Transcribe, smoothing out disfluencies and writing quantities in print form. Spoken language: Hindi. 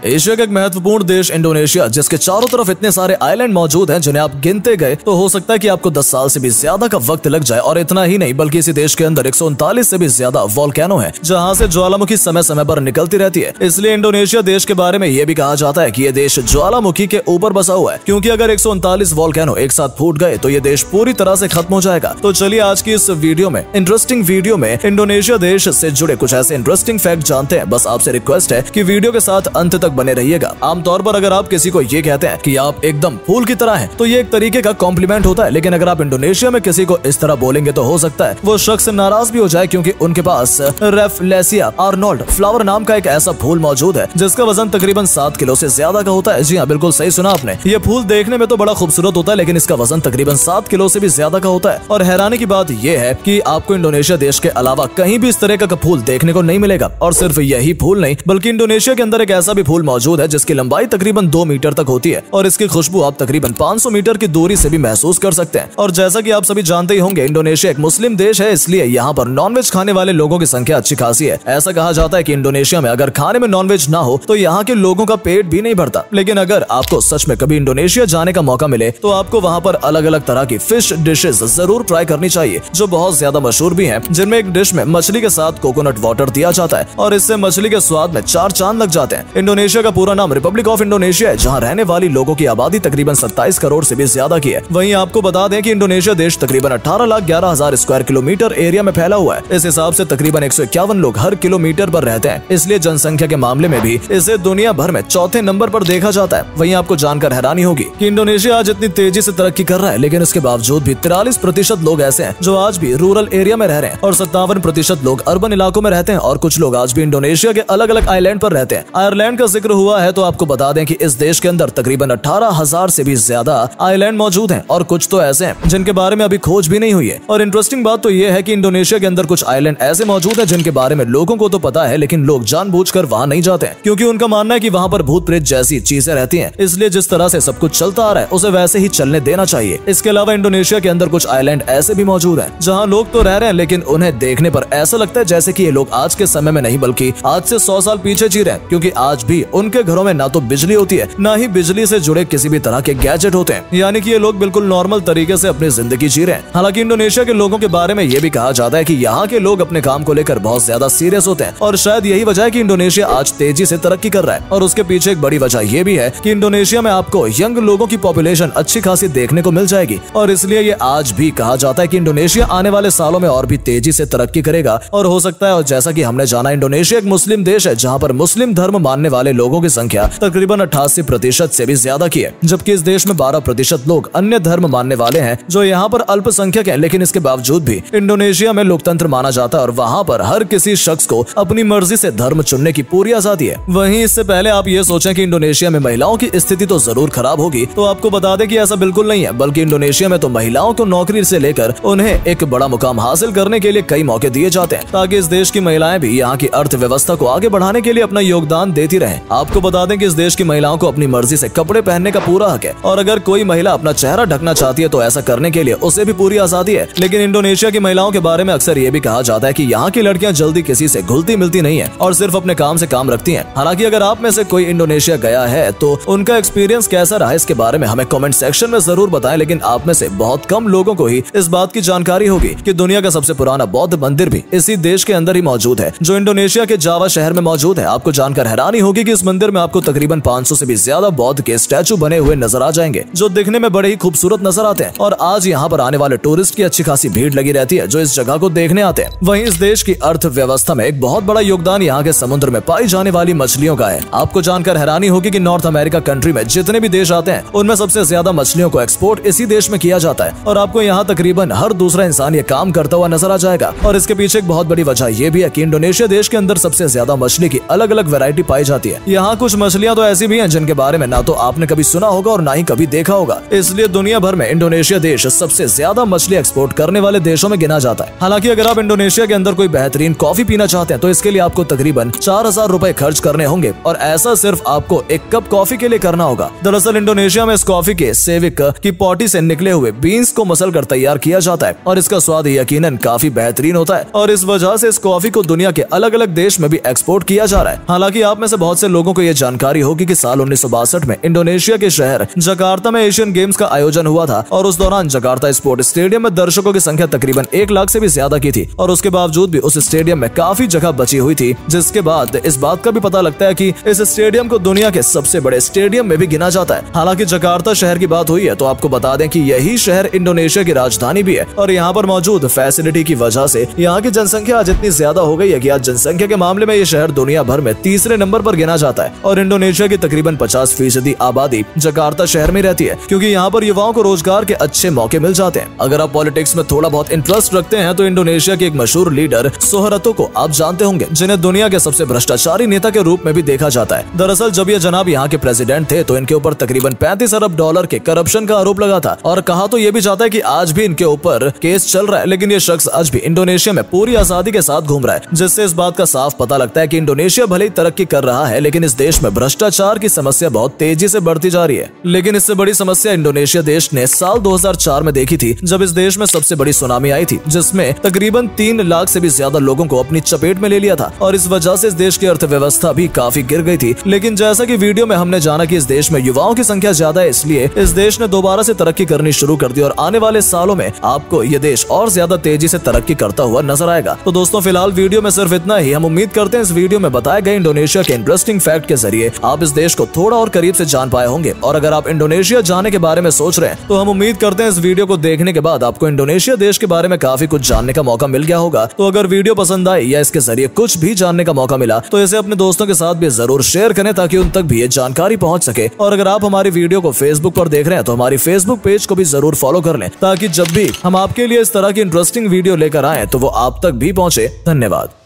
एशिया का एक महत्वपूर्ण देश इंडोनेशिया, जिसके चारों तरफ इतने सारे आइलैंड मौजूद हैं जिन्हें आप गिनते गए तो हो सकता है कि आपको 10 साल से भी ज्यादा का वक्त लग जाए। और इतना ही नहीं बल्कि इसी देश के अंदर 139 से भी ज्यादा वोल्केनो है जहां से ज्वालामुखी समय समय पर निकलती रहती है। इसलिए इंडोनेशिया देश के बारे में यह भी कहा जाता है कि यह देश ज्वालामुखी के ऊपर बसा हुआ है, क्योंकि अगर 139 वोल्केनो एक साथ फूट गए तो ये देश पूरी तरह से खत्म हो जाएगा। तो चलिए आज की इस इंटरेस्टिंग वीडियो में इंडोनेशिया देश से जुड़े कुछ ऐसे इंटरेस्टिंग फैक्ट जानते हैं। बस आपसे रिक्वेस्ट है कि वीडियो के साथ अंत तक बने रहिएगा। आमतौर पर अगर आप किसी को ये कहते हैं कि आप एकदम फूल की तरह हैं, तो ये एक तरीके का कॉम्प्लीमेंट होता है, लेकिन अगर आप इंडोनेशिया में किसी को इस तरह बोलेंगे तो हो सकता है वो शख्स नाराज भी हो जाए, क्योंकि उनके पास रेफलेसिया आर्नोल्ड फ्लावर नाम का एक ऐसा फूल मौजूद है जिसका वजन तकरीबन 7 किलो से ज्यादा का होता है। जी हाँ, बिल्कुल सही सुना आपने। ये फूल देखने में तो बड़ा खूबसूरत होता है, लेकिन इसका वजन तकरीबन 7 किलो से भी ज्यादा का होता है। और हैरानी की बात यह है कि आपको इंडोनेशिया देश के अलावा कहीं भी इस तरह का फूल देखने को नहीं मिलेगा। और सिर्फ यही फूल नहीं बल्कि इंडोनेशिया के अंदर एक ऐसा भी फूल मौजूद है जिसकी लंबाई तकरीबन 2 मीटर तक होती है और इसकी खुशबू आप तकरीबन 500 मीटर की दूरी से भी महसूस कर सकते हैं। और जैसा कि आप सभी जानते ही होंगे, इंडोनेशिया एक मुस्लिम देश है, इसलिए यहाँ पर नॉनवेज खाने वाले लोगों की संख्या अच्छी खासी है। ऐसा कहा जाता है कि इंडोनेशिया में अगर खाने में नॉनवेज ना हो तो यहाँ के लोगों का पेट भी नहीं भरता। लेकिन अगर आपको सच में कभी इंडोनेशिया जाने का मौका मिले तो आपको वहाँ पर अलग अलग तरह की फिश डिशेज जरूर ट्राई करनी चाहिए, जो बहुत ज्यादा मशहूर भी हैं, जिनमें एक डिश में मछली के साथ कोकोनट वाटर दिया जाता है और इससे मछली के स्वाद में 4 चांद लग जाते हैं। इंडोनेशिया का पूरा नाम रिपब्लिक ऑफ इंडोनेशिया है, जहाँ रहने वाली लोगों की आबादी तकरीबन 27 करोड़ से भी ज्यादा की है। वहीं आपको बता दें कि इंडोनेशिया देश तकरीबन 18,11,000 स्क्वायर किलोमीटर एरिया में फैला हुआ है। इस हिसाब से तकरीबन 151 लोग हर किलोमीटर पर रहते हैं, इसलिए जनसंख्या के मामले में भी इसे दुनिया भर में चौथे नंबर पर देखा जाता है। वहीं आपको जानकर हैरानी होगी कि इंडोनेशिया आज इतनी तेजी से तरक्की कर रहा है, लेकिन इसके बावजूद भी 43% लोग ऐसे हैं जो आज भी रूरल एरिया में रह रहे हैं और 57% लोग अर्बन इलाकों में रहते हैं और कुछ लोग आज भी इंडोनेशिया के अलग अलग आइलैंड पर रहते हैं। आयरलैंड का जिक्र हुआ है तो आपको बता दें कि इस देश के अंदर तकरीबन 18,000 से भी ज्यादा आइलैंड मौजूद हैं और कुछ तो ऐसे हैं जिनके बारे में अभी खोज भी नहीं हुई है। और इंटरेस्टिंग बात तो ये है कि इंडोनेशिया के अंदर कुछ आइलैंड ऐसे मौजूद है जिनके बारे में लोगों को तो पता है, लेकिन लोग जानबूझकर वहाँ नहीं जाते हैं, क्योंकि उनका मानना है कि वहाँ पर भूत प्रेत जैसी चीजें रहती हैं। इसलिए जिस तरह से सब कुछ चलता आ रहा है उसे वैसे ही चलने देना चाहिए। इसके अलावा इंडोनेशिया के अंदर कुछ आइलैंड ऐसे भी मौजूद हैं जहाँ लोग तो रह रहे हैं, लेकिन उन्हें देखने पर ऐसा लगता है जैसे कि ये लोग आज के समय में नहीं बल्कि आज से 100 साल पीछे जी रहे हैं, क्योंकि आज भी उनके घरों में ना तो बिजली होती है ना ही बिजली से जुड़े किसी भी तरह के गैजेट होते हैं। यानी कि ये लोग बिल्कुल नॉर्मल तरीके से अपनी जिंदगी जी रहे हैं। हालांकि इंडोनेशिया के लोगों के बारे में ये भी कहा जाता है कि यहाँ के लोग अपने काम को लेकर बहुत ज्यादा सीरियस होते हैं और शायद यही वजह है कि इंडोनेशिया आज तेजी से तरक्की कर रहा है। और उसके पीछे एक बड़ी वजह ये भी है कि इंडोनेशिया में आपको यंग लोगों की पॉपुलेशन अच्छी खासी देखने को मिल जाएगी और इसलिए ये आज भी कहा जाता है कि इंडोनेशिया आने वाले सालों में और भी तेजी से तरक्की करेगा और हो सकता है। और जैसा कि हमने जाना, इंडोनेशिया एक मुस्लिम देश है जहाँ पर मुस्लिम धर्म मानने वाले लोगों की संख्या तकरीबन 88% से भी ज्यादा की है, जबकि इस देश में 12% लोग अन्य धर्म मानने वाले हैं जो यहाँ पर अल्पसंख्यक है। लेकिन इसके बावजूद भी इंडोनेशिया में लोकतंत्र माना जाता है और वहाँ पर हर किसी शख्स को अपनी मर्जी से धर्म चुनने की पूरी आजादी है। वहीं इससे पहले आप ये सोचें कि इंडोनेशिया में महिलाओं की स्थिति तो जरूर खराब होगी, तो आपको बता दें कि ऐसा बिल्कुल नहीं है, बल्कि इंडोनेशिया में तो महिलाओं को नौकरी से लेकर उन्हें एक बड़ा मुकाम हासिल करने के लिए कई मौके दिए जाते हैं, ताकि इस देश की महिलाएं भी यहाँ की अर्थव्यवस्था को आगे बढ़ाने के लिए अपना योगदान देती रहें। आपको बता दें कि इस देश की महिलाओं को अपनी मर्जी से कपड़े पहनने का पूरा हक है और अगर कोई महिला अपना चेहरा ढकना चाहती है तो ऐसा करने के लिए उसे भी पूरी आजादी है। लेकिन इंडोनेशिया की महिलाओं के बारे में अक्सर ये भी कहा जाता है कि यहाँ की लड़कियां जल्दी किसी से घुलती मिलती नहीं है और सिर्फ अपने काम से काम रखती हैं। हालांकि अगर आप में से कोई इंडोनेशिया गया है तो उनका एक्सपीरियंस कैसा रहा इसके बारे में हमें कमेंट सेक्शन में जरूर बताएं। लेकिन आप में से बहुत कम लोगों को ही इस बात की जानकारी होगी कि दुनिया का सबसे पुराना बौद्ध मंदिर भी इसी देश के अंदर ही मौजूद है, जो इंडोनेशिया के जावा शहर में मौजूद है। आपको जानकर हैरानी होगी कि इस मंदिर में आपको तकरीबन 500 से भी ज्यादा बौद्ध के स्टैचू बने हुए नजर आ जाएंगे, जो दिखने में बड़े ही खूबसूरत नजर आते हैं। और आज यहाँ पर आने वाले टूरिस्ट की अच्छी खासी भीड़ लगी रहती है जो इस जगह को देखने आते हैं। वहीं इस देश की अर्थव्यवस्था में एक बहुत बड़ा योगदान यहाँ के समुद्र में पाई जाने वाली मछलियों का है। आपको जानकर हैरानी होगी कि नॉर्थ अमेरिका कंट्री में जितने भी देश आते हैं उनमें सबसे ज्यादा मछलियों को एक्सपोर्ट इसी देश में किया जाता है और आपको यहाँ तकरीबन हर दूसरा इंसान ये काम करता हुआ नजर आ जाएगा। और इसके पीछे एक बहुत बड़ी वजह ये भी है कि इंडोनेशिया देश के अंदर सबसे ज्यादा मछली की अलग अलग वैरायटी पाई जाती है। यहाँ कुछ मछलियाँ तो ऐसी भी हैं जिनके बारे में ना तो आपने कभी सुना होगा और ना ही कभी देखा होगा, इसलिए दुनिया भर में इंडोनेशिया देश सबसे ज्यादा मछली एक्सपोर्ट करने वाले देशों में गिना जाता है। हालांकि अगर आप इंडोनेशिया के अंदर कोई बेहतरीन कॉफी पीना चाहते हैं तो इसके लिए आपको तकरीबन 4,000 रुपए खर्च करने होंगे और ऐसा सिर्फ आपको एक कप कॉफी के लिए करना होगा। दरअसल इंडोनेशिया में इस कॉफी के सेविक की पॉटी से निकले हुए बीन्स को मसल कर तैयार किया जाता है और इसका स्वाद यकीनन काफी बेहतरीन होता है और इस वजह से इस कॉफी को दुनिया के अलग अलग देश में भी एक्सपोर्ट किया जा रहा है। हालांकि आप में से बहुत से लोगों को यह जानकारी होगी कि साल 1962 में इंडोनेशिया के शहर जकार्ता में एशियन गेम्स का आयोजन हुआ था और उस दौरान जकार्ता स्पोर्ट स्टेडियम में दर्शकों की संख्या तकरीबन 1 लाख से भी ज्यादा की थी और उसके बावजूद भी उस स्टेडियम में काफी जगह बची हुई थी, जिसके बाद इस बात का भी पता लगता है कि इस स्टेडियम को दुनिया के सबसे बड़े स्टेडियम में भी गिना जाता है। हालांकि जकार्ता शहर की बात हुई है तो आपको बता दें कि यही शहर इंडोनेशिया की राजधानी भी है और यहाँ पर मौजूद फैसिलिटी की वजह से यहाँ की जनसंख्या आज इतनी ज्यादा हो गई है कि आज जनसंख्या के मामले में ये शहर दुनिया भर में तीसरे नंबर पर गिना जाता है और इंडोनेशिया की तकरीबन 50% आबादी जकार्ता शहर में रहती है, क्योंकि यहाँ पर युवाओं को रोजगार के अच्छे मौके मिल जाते हैं। अगर आप पॉलिटिक्स में थोड़ा बहुत इंटरेस्ट रखते हैं तो इंडोनेशिया के एक मशहूर लीडर सुहरतो को आप जानते होंगे, जिन्हें दुनिया के सबसे भ्रष्टाचारी नेता के रूप में भी देखा जाता है। दरअसल जब ये जनाब यहाँ के प्रेसिडेंट थे तो इनके ऊपर तकरीबन 35 अरब डॉलर के करप्शन का आरोप लगा था और कहा तो ये भी जाता है कि आज भी इनके ऊपर केस चल रहा है, लेकिन ये शख्स आज भी इंडोनेशिया में पूरी आजादी के साथ घूम रहा है, जिससे इस बात का साफ पता लगता है कि इंडोनेशिया भले ही तरक्की कर रहा है लेकिन इस देश में भ्रष्टाचार की समस्या बहुत तेजी से बढ़ती जा रही है। लेकिन इससे बड़ी समस्या इंडोनेशिया देश ने साल 2004 में देखी थी, जब इस देश में सबसे बड़ी सुनामी आई थी जिसमें तकरीबन 3 लाख से भी ज्यादा लोगों को अपनी चपेट में ले लिया था और इस वजह से इस देश की अर्थव्यवस्था भी काफी गिर गई थी। लेकिन जैसा कि वीडियो में हमने जाना कि इस देश में युवाओं की संख्या ज्यादा है, इसलिए इस देश ने दोबारा से तरक्की करनी शुरू कर दी और आने वाले सालों में आपको ये देश और ज्यादा तेजी से तरक्की करता हुआ नजर आएगा। तो दोस्तों फिलहाल वीडियो में सिर्फ इतना ही। हम उम्मीद करते हैं इस वीडियो में बताए गए इंडोनेशिया के इंटरेस्टिंग फैक्ट के जरिए आप इस देश को थोड़ा और करीब से जान पाए होंगे और अगर आप इंडोनेशिया जाने के बारे में सोच रहे हैं तो हम उम्मीद करते हैं इस वीडियो को देखने के बाद आपको इंडोनेशिया देश के बारे में काफी कुछ जानने का मौका मिल गया होगा। तो अगर वीडियो पसंद आई या इसके जरिए कुछ भी जानने का मौका मिला तो इसे अपने दोस्तों के साथ भी जरूर शेयर करें ताकि उन तक भी ये जानकारी पहुंच सके। और अगर आप हमारी वीडियो को फेसबुक पर देख रहे हैं तो हमारी फेसबुक पेज को भी जरूर फॉलो कर लें ताकि जब भी हम आपके लिए इस तरह की इंटरेस्टिंग वीडियो लेकर आए तो वो आप तक भी पहुंचे। धन्यवाद।